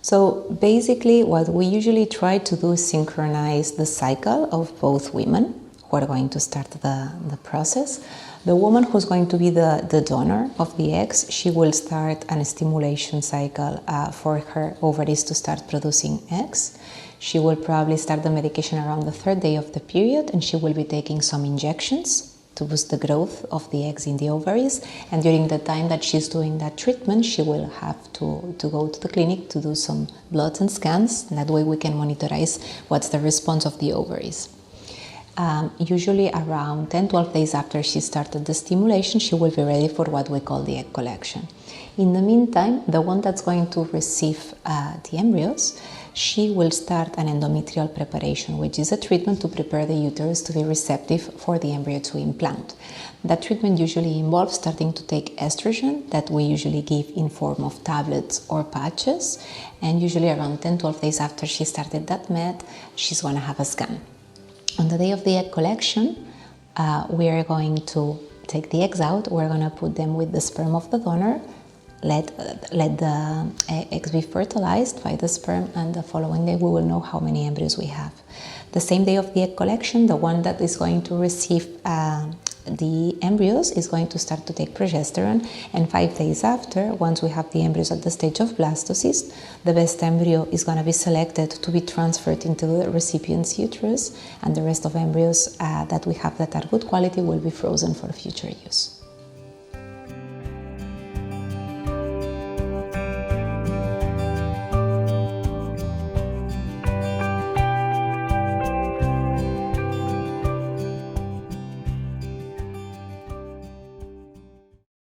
So basically what we usually try to do is synchronize the cycle of both women who are going to start the process. The woman who's going to be the donor of the eggs, she will start a stimulation cycle for her ovaries to start producing eggs. She will probably start the medication around the 3rd day of the period, and she will be taking some injections to boost the growth of the eggs in the ovaries. And during the time that she's doing that treatment, she will have to go to the clinic to do some bloods and scans. And that way we can monitorize what's the response of the ovaries. Usually around 10-12 days after she started the stimulation, she will be ready for what we call the egg collection. In the meantime, the one that's going to receive the embryos, she will start an endometrial preparation, which is a treatment to prepare the uterus to be receptive for the embryo to implant. That treatment usually involves starting to take estrogen that we usually give in form of tablets or patches, and usually around 10-12 days after she started that med, she's going to have a scan. On the day of the egg collection, we are going to take the eggs out. We're going to put them with the sperm of the donor, let the eggs be fertilized by the sperm, and the following day we will know how many embryos we have. The same day of the egg collection, the one that is going to receive the embryos is going to start to take progesterone, and 5 days after, once we have the embryos at the stage of blastocyst, the best embryo is going to be selected to be transferred into the recipient's uterus, and the rest of embryos that we have that are good quality will be frozen for future use.